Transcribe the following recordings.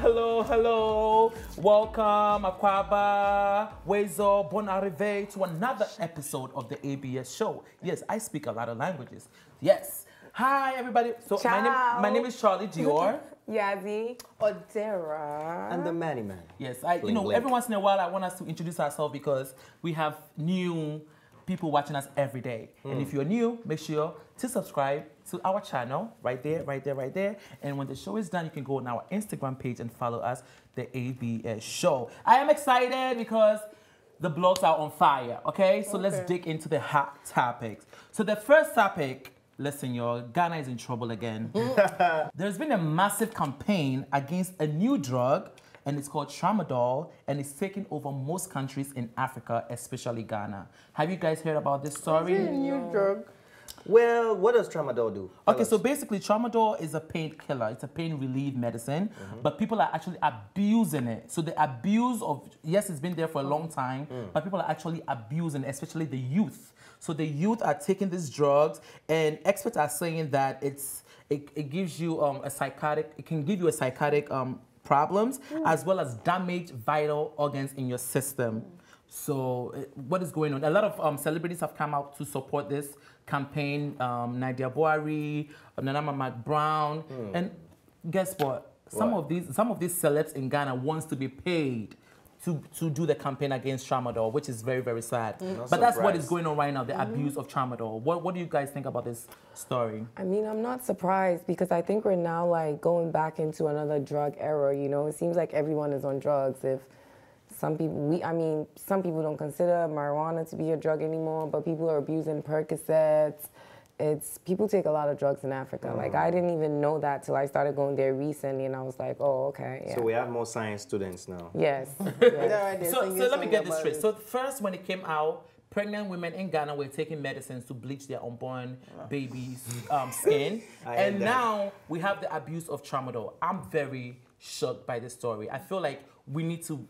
Hello, hello. Welcome, Akwaba, Wezo, bon arrivé to another episode of the ABS show. Yes, I speak a lot of languages. Yes. Hi, everybody. So my name is Charlie Dior. Yazi, Odera, and the Manny Man. Yes, every once in a while I want us to introduce ourselves because we have new people watching us every day. And if you're new, make sure to subscribe to our channel right there, right there, right there. And when the show is done, you can go on our Instagram page and follow us, the ABS show. I am excited because the blogs are on fire, okay? So let's dig into the hot topics. So the first topic, listen, y'all, Ghana is in trouble again. There's been a massive campaign against a new drug, and it's called Tramadol, and it's taking over most countries in Africa, especially Ghana. Have you guys heard about this story? Is it a new drug? Well, what does Tramadol do? Okay, so basically, Tramadol is a painkiller. It's a pain relief medicine, but people are actually abusing it. So the abuse of, yes, it's been there for a long time, but people are actually abusing it, especially the youth. So the youth are taking these drugs, and experts are saying that it gives you a psychotic, it can give you a psychotic problems, as well as damage vital organs in your system. So what is going on? A lot of celebrities have come out to support this campaign. Nadia Boari, Nanama McBrown, and guess what? Some of these celebs in Ghana wants to be paid to do the campaign against Tramadol, which is very, very sad. But that's what is going on right now, the abuse of Tramadol. What do you guys think about this story? I mean, I'm not surprised because I think we're now like going back into another drug era, you know? It seems like everyone is on drugs. If some people, some people don't consider marijuana to be a drug anymore, but people are abusing Percocets. People take a lot of drugs in Africa. Like, I didn't even know that till I started going there recently, and I was like, oh, okay, yeah. So we have more science students now. Yes. So let me get this straight. So first, when it came out, pregnant women in Ghana were taking medicines to bleach their unborn babies' skin. And now we have the abuse of Tramadol. I'm very shocked by this story. I feel like we need to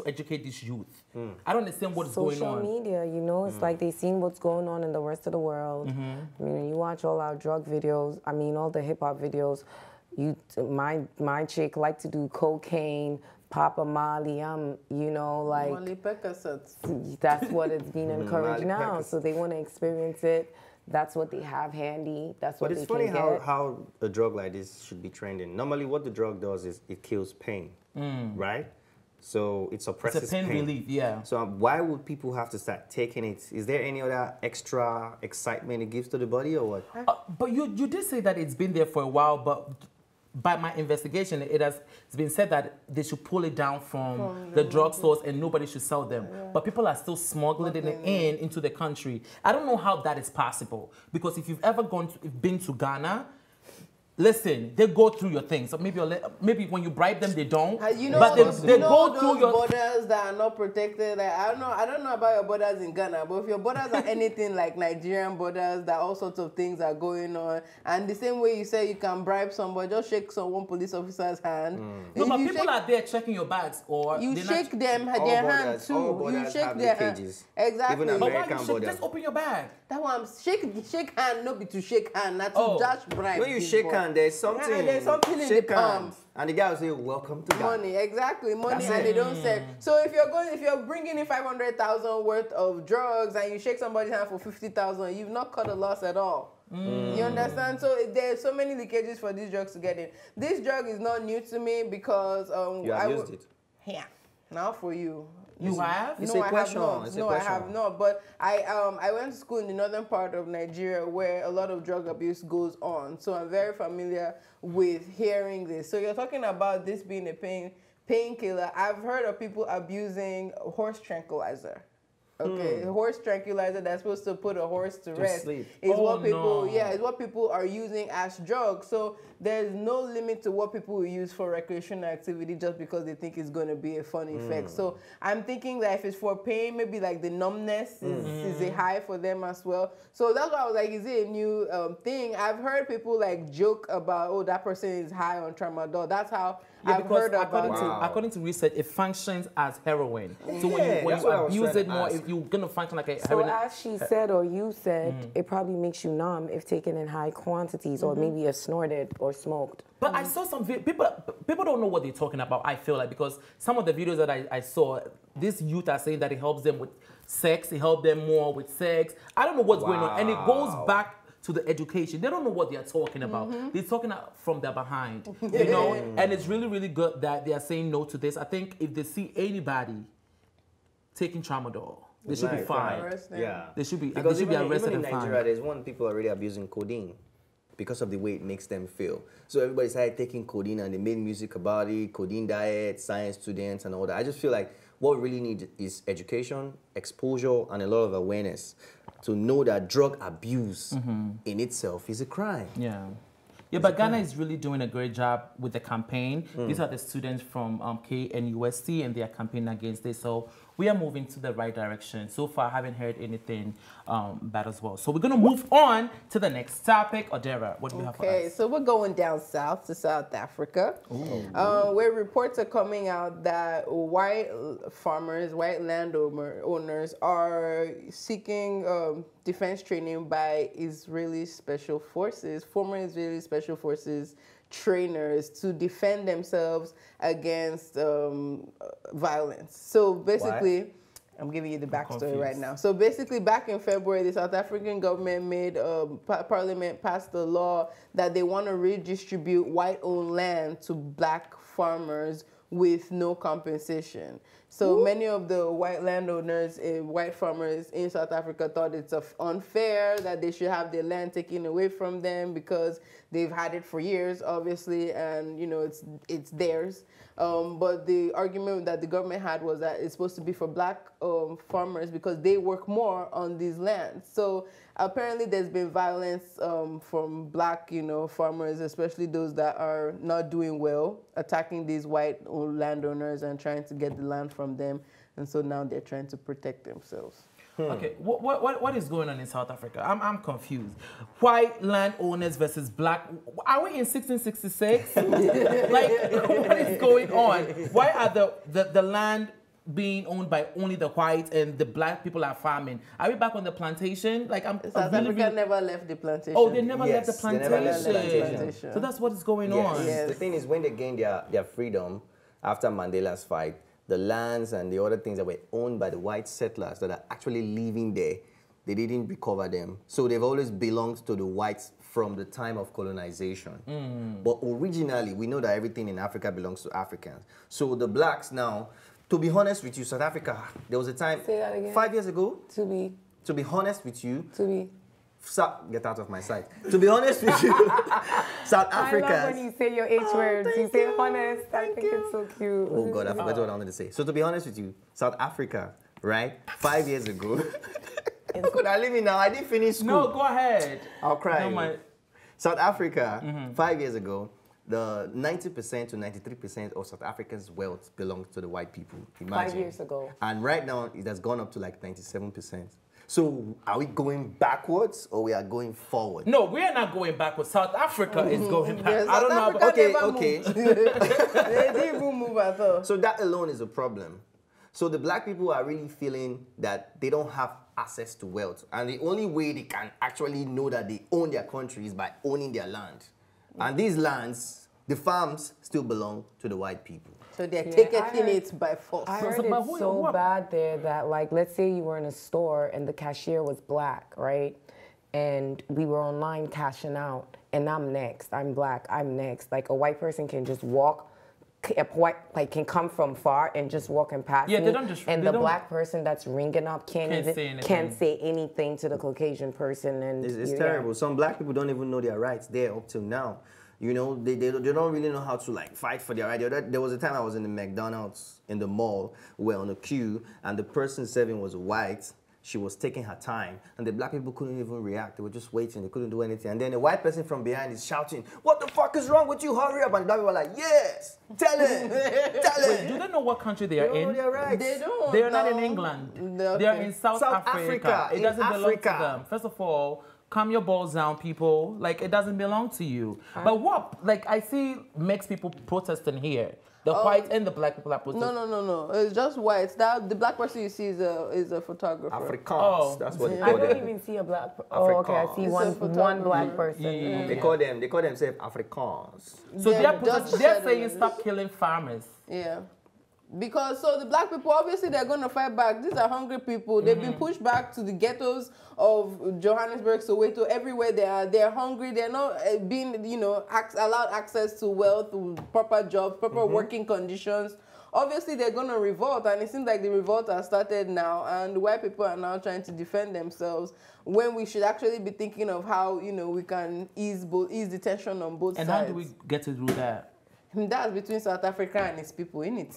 educate this youth. I don't understand what's going on. Social media, you know, it's like they've seen what's going on in the rest of the world. I mean, when you watch all our drug videos, I mean, all the hip hop videos, my chick like to do cocaine, Papa Molly, you know, like, Molly Percocets. That's what it's being encouraged now. So they want to experience it. That's what they have handy. That's what they can get. But it's funny how a drug like this should be trending. Normally what the drug does is it kills pain, right? So it suppresses pain. It's a pain relief, yeah. So why would people have to start taking it? Is there any other extra excitement it gives to the body or what? But you did say that it's been there for a while, but by my investigation, it's been said that they should pull it down from the drugstores and nobody should sell them. But people are still smuggling it into the country. I don't know how that is possible, because if you've ever been to Ghana, listen, they go through your things. So maybe when you bribe them, they don't. You know, but they go through your borders that are not protected. Like, I don't know about your borders in Ghana, but if your borders are anything like Nigerian borders, that all sorts of things are going on. And the same way you say you can bribe somebody, just shake one police officer's hand. No, but people are there checking your bags, or you shake their hand too. All borders you shake have their leakages. Exactly. Even but American why you borders. just open your bag? That one, shake hand, not be to shake hand, not to just bribe. When you shake hand, there's something. There's something in the palms. And the guy will say, "Welcome to Ghana." Money, exactly, money, and they don't sell. So if you're bringing in 500,000 worth of drugs and you shake somebody's hand for 50,000, you've not cut a loss at all. You understand? So there's so many leakages for these drugs to get in. This drug is not new to me because you have used it. Yeah, now for you. You have? No, I have not. No, I have not. But I went to school in the northern part of Nigeria where a lot of drug abuse goes on. So I'm very familiar with hearing this. So you're talking about this being a painkiller. I've heard of people abusing horse tranquilizer. Okay, horse tranquilizer that's supposed to put a horse to rest sleep. is what people are using as drugs. So there's no limit to what people will use for recreational activity just because they think it's going to be a fun effect. So I'm thinking that if it's for pain, maybe like the numbness is a high for them as well. So that's why I was like, is it a new thing? I've heard people like joke about, oh, that person is high on Tramadol. That's how I've heard about it. According to research, it functions as heroin. So when you abuse it more, you're going to function like a heroin. So as she said, or you said, it probably makes you numb if taken in high quantities, or maybe if snorted or smoked. But I saw some people don't know what they're talking about, I feel like, because some of the videos that I saw, these youth are saying that it helps them with sex, it helps them more with sex. I don't know what's going on. And it goes back to the education. They don't know what they're talking about. They're talking from their behind, you know? And it's really, really good that they are saying no to this. I think if they see anybody taking Tramadol, they should be fined. Yeah. They should be, because they should be arrested even and in Nigeria, fined. there's one people already abusing codeine because of the way it makes them feel. So everybody started taking codeine and they made music about it, codeine diet, science students and all that. I just feel like what we really need is education, exposure, and a lot of awareness to know that drug abuse in itself is a crime. Yeah. Yeah, but Ghana is really doing a great job with the campaign. These are the students from KNUST, and they are campaigning against this. So we are moving to the right direction. So far, I haven't heard anything bad as well. So we're going to move on to the next topic. Odera, what do you have for us? Okay, so we're going down south to South Africa, where reports are coming out that white farmers, white landowners are seeking defense training by Israeli special forces, former Israeli special forces trainers to defend themselves against violence. So basically, I'm giving you the backstory right now. So basically, back in February, the South African government made Parliament passed a law that they want to redistribute white-owned land to black farmers with no compensation. So many of the white landowners, white farmers in South Africa thought it's unfair that they should have their land taken away from them because they've had it for years, obviously, and you know it's theirs. But the argument that the government had was that it's supposed to be for black farmers because they work more on these lands. So apparently there's been violence from black, farmers, especially those that are not doing well, attacking these white landowners and trying to get the land from them. And so now they're trying to protect themselves. Okay, what is going on in South Africa? I'm confused. White landowners versus black. Are we in 1666? Like, what is going on? Why are the land being owned by only the whites and the black people are farming? Are we back on the plantation? Like, South Africa never left the plantation. Oh, they never left the plantation. They never left the plantation. So that's what is going on. Yes. The thing is, when they gained their freedom after Mandela's fight, the lands and the other things that were owned by the white settlers that are actually living there, they didn't recover them. So they've always belonged to the whites from the time of colonization. But originally, we know that everything in Africa belongs to Africans. So the blacks now, to be honest with you, South Africa, there was a time, Say that again. 5 years ago, To be honest with you, get out of my sight. To be honest with you, South Africa. I love when you say your H words. You say honest. I think it's so cute. Oh God, I forgot what I wanted to say. So to be honest with you, South Africa, right? 5 years ago. Could I leave it now? I didn't finish school. No, go ahead. I'll cry. Don't mind. South Africa, 5 years ago, the 90% to 93% of South Africa's wealth belongs to the white people. Imagine. 5 years ago. And right now, it has gone up to like 97%. So are we going backwards or we are going forward? No, we are not going backwards. South Africa is going back. Yes, I don't know. Okay. They didn't even move at all. So that alone is a problem. So the black people are really feeling that they don't have access to wealth. And the only way they can actually know that they own their country is by owning their land. And these lands, the farms, still belong to the white people. So they're taking it by force. I heard it's so bad there that, like, let's say you were in a store and the cashier was black, right? And we were online cashing out, and I'm next. I'm black. I'm next. Like, a white person can just walk, can come from far and just walk and pass me. They don't just. And the black person that's ringing up can't say anything to the Caucasian person. And it's terrible. Some black people don't even know their rights there up till now. You know, they don't really know how to like fight for their right. There was a time I was in the McDonald's in the mall, we were on a queue, and the person serving was white. She was taking her time, and the black people couldn't even react. They were just waiting. They couldn't do anything. And then a white person from behind is shouting, "What the fuck is wrong with you? Hurry up!" And the black people were like, "Yes, tell him, tell him." Wait, do they know what country they are in? They know their rights. They don't. They are not in England. No, They are in South Africa. It doesn't belong to them. First of all, calm your balls down, people. Like, it doesn't belong to you. But what, like, I see mixed people protesting here. The white and the black people are protesting. No. It's just white. That the black person you see is a photographer. Afrikaans. That's what they I call don't them. even see a black. Oh, okay. I see one black person. They call themselves Afrikaans. So they're saying stop killing farmers. Yeah. Because so the black people, obviously they're going to fight back. These are hungry people. They've been pushed back to the ghettos of Johannesburg, Soweto, everywhere they are. They're hungry. They're not being, you know, allowed access to wealth, to proper jobs, proper working conditions. Obviously they're going to revolt, and it seems like the revolt has started now, and white people are now trying to defend themselves when we should actually be thinking of how, you know, we can ease the tension on both sides. And how do we get to do that? That's between South Africa and its people, innit?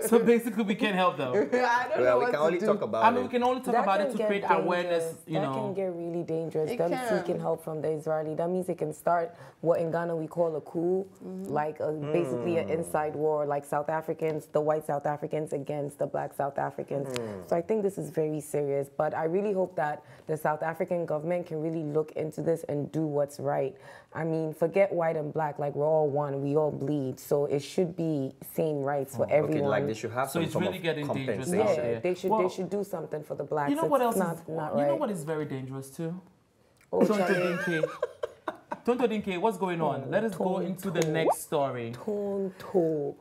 So basically, we can't help them. I don't know we what can to only do. talk about I mean, we can only talk about it to create awareness, you know. That can get really dangerous. It Them can. seeking help from the Israeli. That means it can start what in Ghana we call a coup, like basically an inside war, like the white South Africans against the black South Africans. So I think this is very serious. But I really hope that the South African government can really look into this and do what's right. I mean, forget white and black, like we're all one, we all bleed. So it should be same rights for everyone. Okay, like they should have So some it's form really of getting dangerous compensation. out Yeah, there. they should do something for the blacks. You know what else It's is not You right. know what is very dangerous too? Oh, Tonto Charlie. Dikeh. Tonto Dikeh, what's going on? Let us go into the next story. Tonto.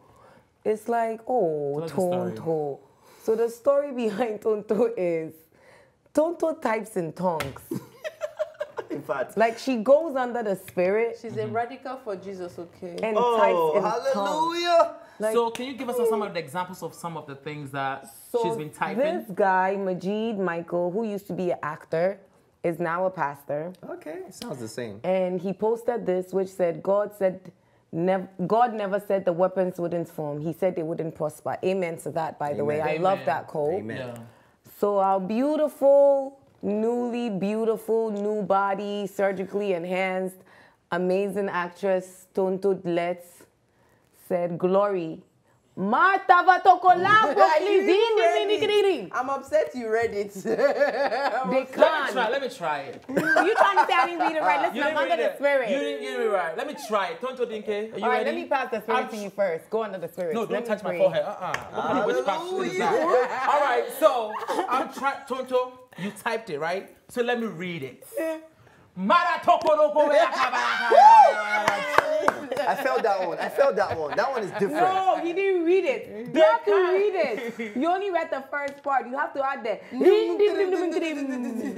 It's like, oh, What's the story? Tonto. So the story behind Tonto is Tonto types in tongues. In fact. Like she goes under the spirit She's a radical for Jesus, okay? and Oh, types in tongues. hallelujah! Like, So can you give us some of the examples of some of the things that she's been typing? This guy, Majid Michael, who used to be an actor, is now a pastor. Okay, sounds the same. And he posted this, which said, God never said the weapons wouldn't form. He said they wouldn't prosper. Amen to that, by the way. I love that quote. Amen. Yeah. So our beautiful, new body, surgically enhanced, amazing actress, Tonto Dikeh, said, Glory. Marta I'm upset you read it. They can't. Let me try it. You trying to say I didn't read it right? Listen, I'm under the spirit. You didn't read it right. Let me try it. Tonto Dikeh, are you All right, ready? let me pass the spirit to you first. Go under the spirit. No, Let don't me touch my pray. forehead. What kind of witchcraft shit is that? All right, so I'm trying. Tonto, you typed it, right? So let me read it. I felt that one. That one is different. No, he didn't read it. You have to read it. You only read the first part. You have to add the.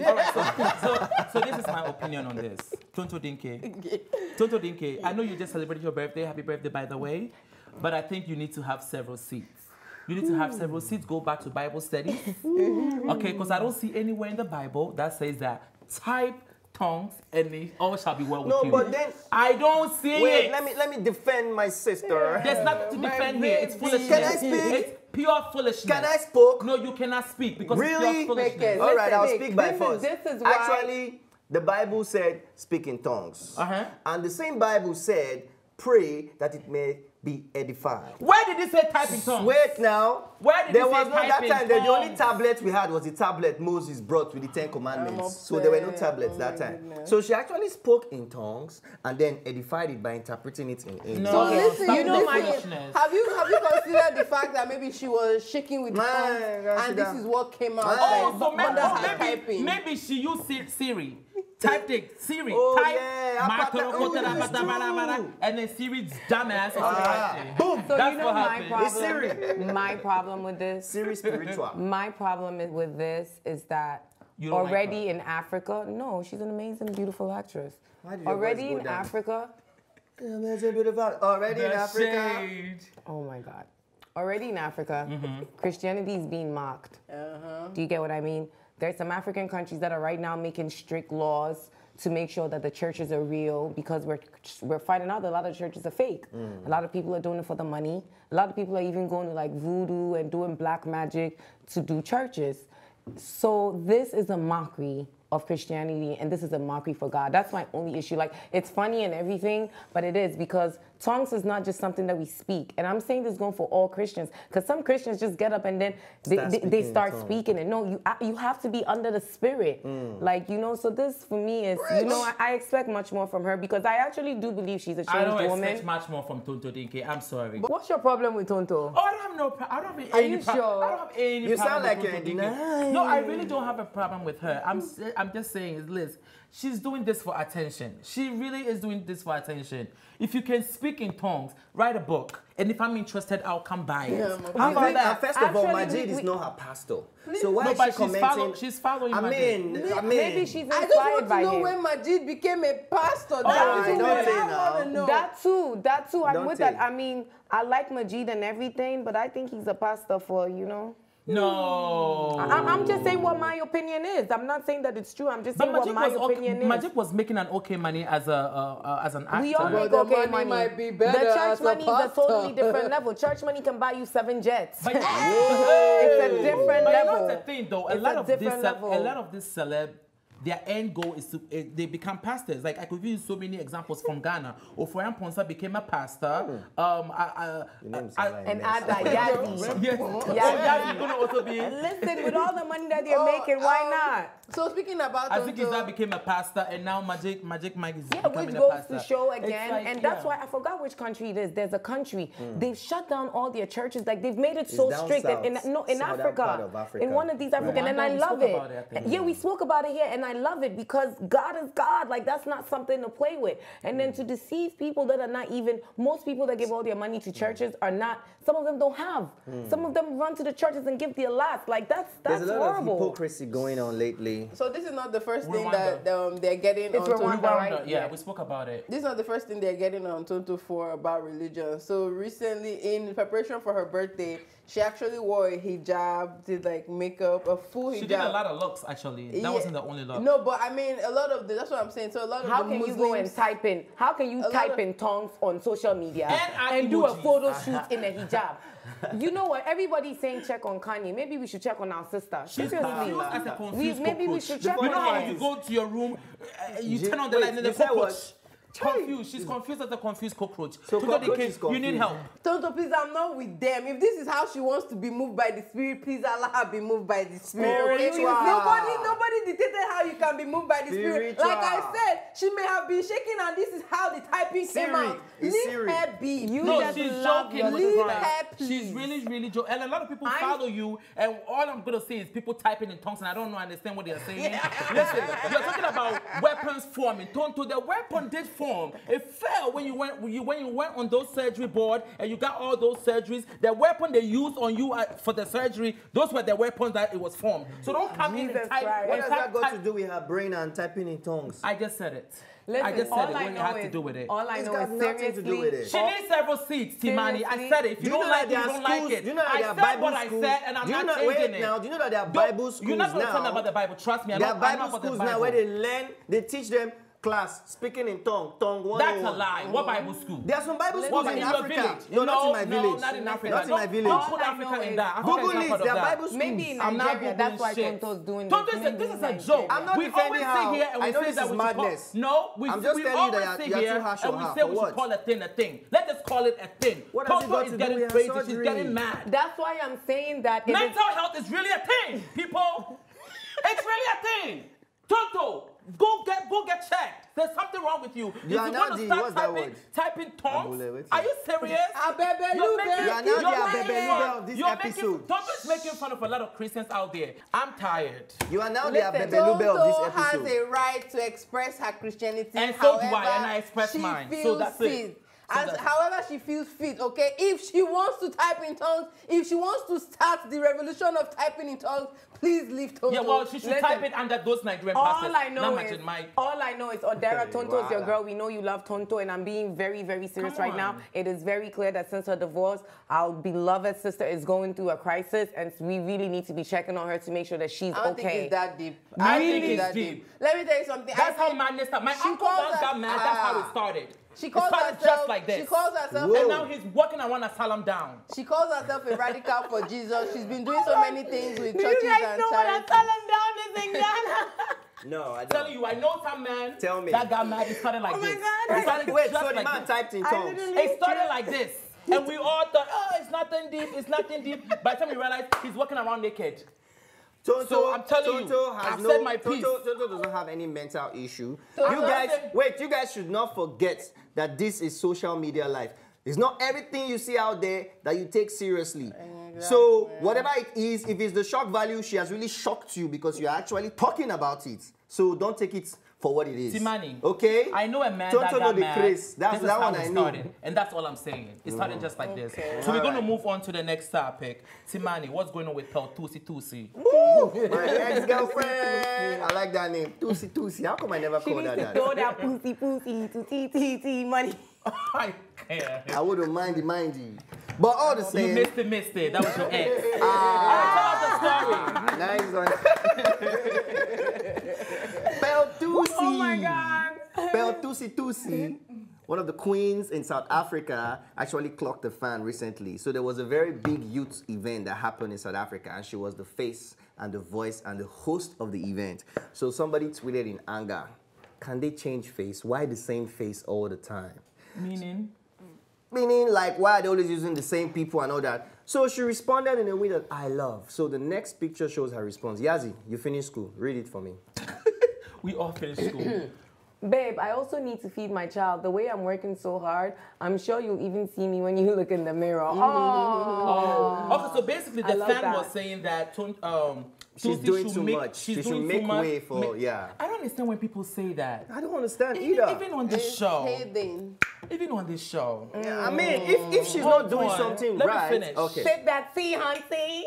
All right, so this is my opinion on this. Tonto Dikeh, I know you just celebrated your birthday. Happy birthday, by the way. But I think you need to have several seats. You need to have several seats. Go back to Bible studies. Okay, because I don't see anywhere in the Bible that says that type tongues and they all shall be well with you. No, but then I don't see wait, it. let me defend my sister. There's nothing to defend here. It's foolishness. Can I speak? It's pure foolishness. Can I speak? No, you cannot speak because Really? it's pure foolishness. All right, I'll Listen, speak by this force. is why- Actually, the Bible said speak in tongues. And the same Bible said pray that it may be edified. Where did it say type in tongues? Wait now. Where did there it say was no type that in time. The only tongues? tablet we had was the tablet Moses brought with the 10 Commandments. So there were no tablets that time. So she actually spoke in tongues and then edified it by interpreting it in English. No. So listen, Stop you the know, foolishness. have you considered the fact that maybe she was shaking with tongues and this is what came out? Oh, so under her typing? maybe she used Siri. Typed it. Siri. Oh, type. yeah. And then Siri's dumbass. Boom. So That's you know what my happened. problem. My problem with this. Siri spiritual. My problem with this is that You don't like already in Africa, no, she's an amazing, beautiful actress. Why did your Already voice go in down? Africa, Already in The Africa. shade. oh my God. Already in Africa, Christianity is being mocked. Do you get what I mean? There's some African countries that are right now making strict laws to make sure that the churches are real because we're finding out that a lot of churches are fake. A lot of people are doing it for the money. A lot of people are even going to like voodoo and doing black magic to do churches. So this is a mockery of Christianity, and this is a mockery for God. That's my only issue. Like, it's funny and everything, but it is, because tongues is not just something that we speak. And I'm saying this going for all Christians, because some Christians just get up and then they start speaking. And no, you have to be under the Spirit. Like, you know, so this for me is, you know, I expect much more from her, because I actually do believe she's a changed woman. I don't expect much more from Tonto Dikeh. I'm sorry. But what's your problem with Tonto? Oh, I don't have no problem. I don't have any Are you sure? I don't have any You problem sound like with you're Tonto in Dikeh. denial. No, I really don't have a problem with her. I'm just saying, Liz, she's doing this for attention. She really is doing this for attention. If you can speak in tongues, write a book. And if I'm interested, I'll come buy it. Yeah, first of all, Majid is not her pastor. So why is she commenting? She's following Majid. Maybe she's inspired I just want by to know him. when Majid became a pastor. That too. I'm with say. that. I mean, I like Majid and everything, but I think he's a pastor for, you know. No. I'm just saying what my opinion is. I'm not saying that it's true. I'm just saying what my opinion is. Majid was making an okay money as an actor. We all make okay money. Might be better the church money is a totally different level. Church money can buy you 7 jets. But it's a different level. But you know what's the thing, though? A lot of this celeb, their end goal is to they become pastors. Like, I could give you so many examples from Ghana. Oforian Ponsa became a pastor. And Ada Yadi. Yes. Yadi gonna also be. Listen, with all the money that they're making, why not? So speaking about Azikizah became a pastor, and now Magic Mike is becoming which a goes pastor. to show again, Like, and that's why I forgot which country it is. There's a country they've shut down all their churches. Like, they've made it so strict. In Africa, in one of these African, and I love it. Yeah, we spoke about it here, and I love it, because God is God. Like, that's not something to play with. And then to deceive people that are not even, most people that give all their money to churches are not, some of them don't have. Some of them run to the churches and give their last. Like, that's There's a lot horrible. of hypocrisy going on lately. So this is not the first thing that they're getting on Tonto, right? Yeah, we spoke about it. This is not the first thing they're getting on Tonto for about religion. So recently, in preparation for her birthday, she actually wore a hijab, did like makeup, a full hijab. She did a lot of looks, actually. That wasn't the only look. No, but I mean, a lot of that's what I'm saying. So a lot of How the can Muslims, you go and type in? How can you type in tongues on social media and do a photo shoot in a hijab? You know what? Everybody's saying check on Kanye. Maybe we should check on our sister. Seriously, maybe we should check on her. You know how you go to your room, you turn on the light and the cockroach. Confused. She's confused as a confused cockroach. So you need help. Tonto, please, I'm not with them. If this is how she wants to be moved by the Spirit, please allow her be moved by the Spirit. Okay? Nobody dictated how you can be moved by the Spirit. Like I said, she may have been shaking, and this is how the typing came out. Leave her be. She's joking. Leave her, please. She's really joking. And a lot of people follow you, and all I'm gonna say is people typing in tongues, and I don't understand what they're saying. Listen, you're talking about weapons forming. Tonto, the weapon did form. It fell when you went on those surgery board and you got all those surgeries. The weapon they used on you for the surgery, those were the weapons that it was formed. So don't come in and type. What has that got to do with her brain and typing in tongues? I just said it. Listen, I just said it. What it has to do with it. All I know is seriously. She needs several seats, Timani. I said it. If you don't like it, you don't like it. Do you know that there are I said Bible what I schools? said, and I'm not changing it. Now, do you know that there are Bible schools now? You're not going to tell me about the Bible. Trust me. There are Bible schools now where they teach them class speaking in tongue 101. That's a lie. What Bible school? There are some Bible schools in Africa. No, not in my village. No, not in Africa. Not in my village. Don't put Africa in that. Google it. There are Bible schools. Maybe in Nigeria, that's why Tonto's doing this is a joke. I'm not defending her. I know this is madness. I'm just telling you that you're too harsh on her. And we say we should call a thing a thing. Let us call it a thing. Tonto is getting crazy. She's getting mad. That's why I'm saying that mental health is really a thing, people. It's really a thing. Tonto, go get checked. There's something wrong with you. If you want to start typing tongues, are you serious? You are now the Abebe of this episode. Tonto is making fun of a lot of Christians out there. I'm tired. You are now the Abebe of this episode. Tonto has a right to express her Christianity. And so do I, and I express mine. So that's it. However she feels fit, okay? If she wants to type in tongues, if she wants to start the revolution of typing in tongues, please leave Tonto. Yeah, well, she should type it under those Nigerian pastors. All I know is Odera, Tonto is your girl. We know you love Tonto, and I'm being very, very serious right now. It is very clear that since her divorce, our beloved sister is going through a crisis, and we really need to be checking on her to make sure that she's okay. I don't think it's that deep. I think it's deep. Let me tell you something. That's how madness started. My uncle once got mad. That's how it started. She calls herself just like this. She calls herself, and now he's walking around Asylum down. She calls herself a radical for Jesus. She's been doing so many things with churches and charities. You guys know what Asylum down is in Ghana? No, I don't. Telling you, I know some man. Tell me. That got mad. It started like this. God. It started Wait, just so the like man this. typed in tongues. It started like this. And we all thought, oh, it's nothing deep, it's nothing deep. By the time we realized he's walking around naked. Tonto, So I'm telling you, I've said my piece. Tonto doesn't have any mental issue. So You guys should not forget that this is social media life. It's not everything you see out there that you take seriously. Exactly. So whatever it is, if it's the shock value, she has really shocked you because you're actually talking about it. So don't take it for what it is. Timani, okay? I know a man Tonto that got know the mad. craze. That's This is that how one it I know. started. And that's all I'm saying. It started just like this. So we're going to move on to the next topic. Timani, what's going on with Thusi? My ex-girlfriend. I like that name. Thusi. How come I never She called needs her to that? throw that pussy to TTT money. I care. I wouldn't mind you. But all the You same. missed it. That was your ex. Tell us the story. Nice one. Thusi. Oh my God. Thusi. One of the queens in South Africa actually clocked the fan recently. So there was a very big youth event that happened in South Africa, and she was the face and the voice and the host of the event. So somebody tweeted in anger, can they change face? Why the same face all the time? Meaning, like, why are they always using the same people and all that? So she responded in a way that I love. So the next picture shows her response. Yazi, you finished school. Read it for me. we all finished school. Babe, I also need to feed my child. The way I'm working so hard, I'm sure you'll even see me when you look in the mirror. Okay, so basically the love fan that. was saying that She's Thusi doing should too make, much. She's She should doing make too much. way for, yeah. I don't understand when people say that. I don't understand either. Even on this show. Hating. Even on this show. Yeah, I mean, if she's not doing on. something Let me right, finish. okay. Sip that tea, hunty.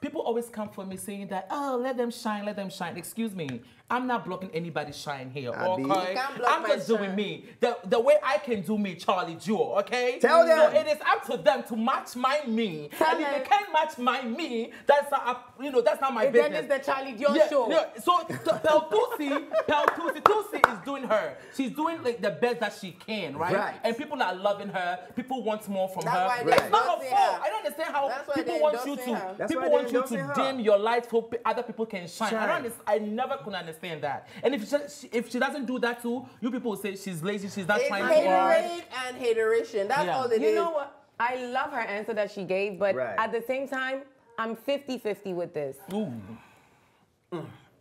People always come for me saying that, oh, let them shine, let them shine. Excuse me, I'm not blocking anybody's shine here, Abi. okay? You can't block I'm my just doing shine. me. The way I can do me, Charlie Jewel, okay? Tell them. So it is up to them to match my me. Tell and if them. they can't match my me, that's not, that's not my Then business. it's the Charlie Dion show. Yeah. So Thusi is doing her. She's doing like the best that she can, right? Right. And people are loving her. People want more from That's her. why It's they not her endorsing fault. her. I don't understand how That's why people they want you endorsing to. her. That's People why want they you to endorsing her. dim your light so other people can shine. Shine. I never could understand that. And if she doesn't do that too, you people will say she's lazy. She's not It's trying too hard. haterade and hateration. That's Yeah. all it is. You know what? I love her answer that she gave, but Right. at the same time, I'm 50-50 with this. Ooh.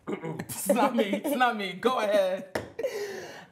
It's not me. It's not me. Go ahead.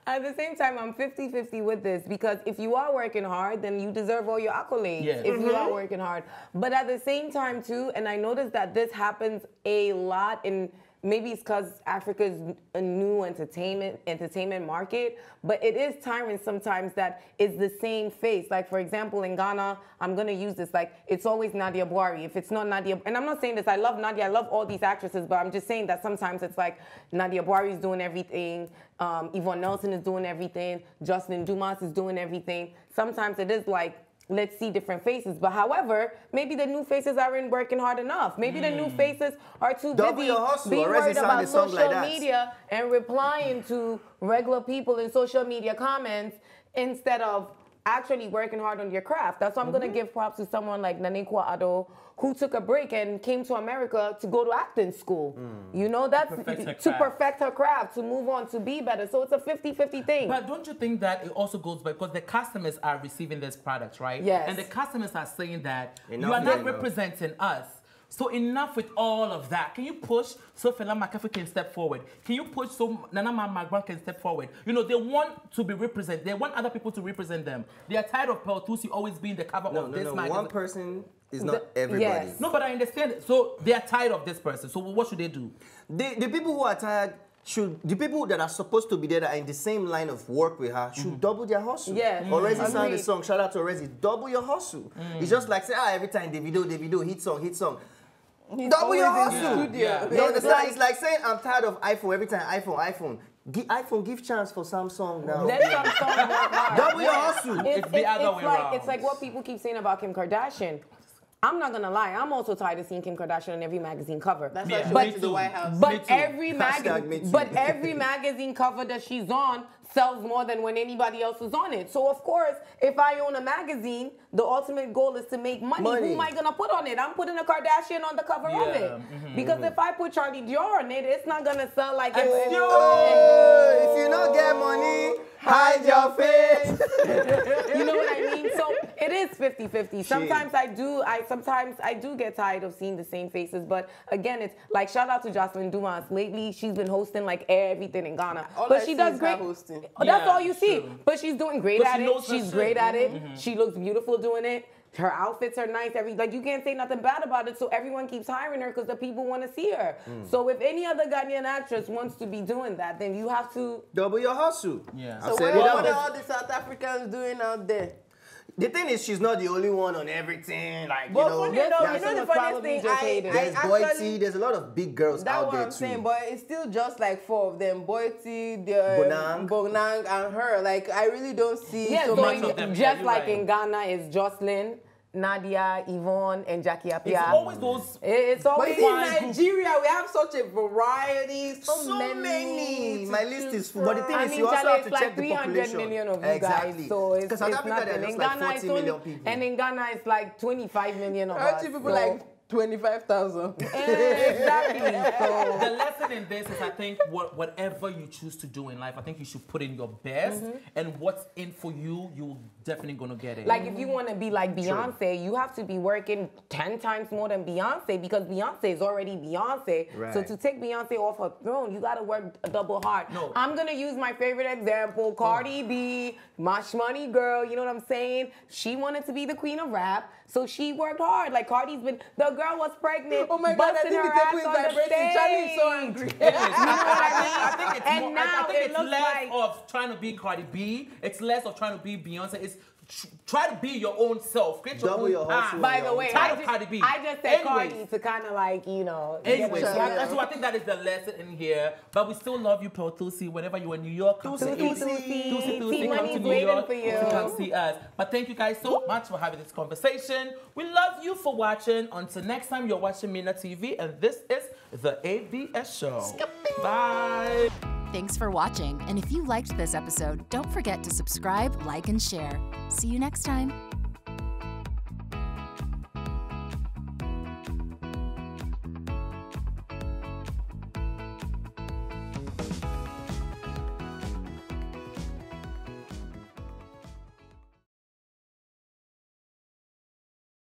At the same time, I'm 50-50 with this because if you are working hard, then you deserve all your accolades Yeah. if you are working hard. But at the same time, too, and I noticed that this happens a lot in, maybe it's because Africa is a new entertainment market, but it is tiring sometimes that it's the same face. Like, for example, in Ghana, I'm going to use this, like, it's always Nadia Buhari. If it's not Nadia, and I'm not saying this, I love Nadia, I love all these actresses, but I'm just saying that sometimes it's like Nadia Buhari is doing everything, Yvonne Nelson is doing everything, Justin Dumas is doing everything. Sometimes it is like, let's see different faces. But however, maybe the new faces aren't working hard enough. Maybe the new faces are too Double busy your hustle, being or else worried it sound about a song social like that. media and replying to regular people in social media comments instead of actually working hard on your craft. That's why I'm going to give props to someone like Nanekwa Addo, who took a break and came to America to go to acting school. You know, that's to perfect her craft, to move on, to be better. So it's a 50-50 thing. But don't you think that it also goes by because the customers are receiving this product, right? Yes. And the customers are saying that Enough you are not is enough. representing us. So enough with all of that. Can you push so Fela McAfee can step forward? Can you push so Nana Magwan can step forward? You know, they want to be represented. They want other people to represent them. They are tired of Thusi always being the cover of this magazine. One person is not everybody. yes. No, but I understand. So they are tired of this person. So what should they do? The people who are tired the people that are supposed to be there that are in the same line of work with her should double their hustle. Yes. Orezi sang the Agreed. song, shout out to Orezi, double your hustle. It's just like say, every time Davido, hit song. Double your always in hustle. the studio. Yeah. You understand? It's like saying I'm tired of iPhone every time iPhone. Give chance for Samsung now. Let Samsung work hard. Double your hustle. It's the other way around. It's like what people keep saying about Kim Kardashian. I'm not gonna lie, I'm also tired of seeing Kim Kardashian on every magazine cover. That's why she Me went to the too. White House. But Me too. every magazine cover that she's on sells more than when anybody else is on it. So of course, if I own a magazine, the ultimate goal is to make money. Who am I gonna put on it? I'm putting a Kardashian on the cover of it. Because if I put Charlie Dior on it, it's not gonna sell like it was. If you don't get money, hide your face. You know what I mean? So it is 50-50. Sometimes I do get tired of seeing the same faces, but again, it's like shout out to Jocelyn Dumas. Lately, she's been hosting like everything in Ghana. But she does great. That's all you see. But she's doing great at it. She's great at it. She looks beautiful doing it. Her outfits are nice. Like you can't say nothing bad about it. So everyone keeps hiring her because the people want to see her. So if any other Ghanaian actress wants to be doing that, then you have to double your hustle. Yeah. So what are all the South Africans doing out there? The thing is, she's not the only one on everything. Like, you But know, you know the funniest thing, there's Boity, there's a lot of big girls that's out there what I'm too. saying, but it's still just like 4 of them. Boity, Bonang, and her. Like, I really don't see so many of them. Just Yeah, like right. in Ghana, it's Jocelyn, Nadia, Yvonne, and Jackie Appiah. It's always those. It's But always in Nigeria, we have such a variety, So many. to My list choose is full. But the from. thing I is, mean, you also Charlie, have to it's check like the 300 population. million of you Exactly. guys. So it's South it's Africa, nothing. there's In like Ghana, 40 it's only, million people. and in Ghana, it's like 25 million of I us. see people so. like 25,000. Exactly. So The lesson in this is, I think, whatever you choose to do in life, I think you should put in your best, and what's in for you, you're definitely gonna get it. like if you want to be like Beyonce, you have to be working 10 times more than Beyonce because Beyonce is already Beyonce. Right. So to take Beyonce off her throne, you got to work double hard. No. I'm going to use my favorite example, Cardi B, Mash Money girl, you know what I'm saying? She wanted to be the queen of rap, so she worked hard. Like Cardi's been, the girl was pregnant, Oh my God, I busting think her the table ass is on the vibrating. Charlie is so stage. angry. You know what I mean? I think it's And more, now I think it it's looks less like- of trying to be Cardi B. It's less of trying to be Beyonce. It's try to be your own self. Create your Double own your path. hustle. By the way, Tired of Cardi B. I just said Anyways. Cardi to kind of like, you know. Anyway, get so her- I think that is the lesson in here. But we still love you, Pearl Thusi. Whenever you're in New York, come to Thusi, Thusi, Thusi, come money's to New waiting York for you. to come see us. But thank you guys so much for having this conversation. We love you for watching. Until next time, you're watching MinaTV, and this is the ABS Show. Bye. Thanks for watching, and if you liked this episode, don't forget to subscribe, like, and share. See you next time.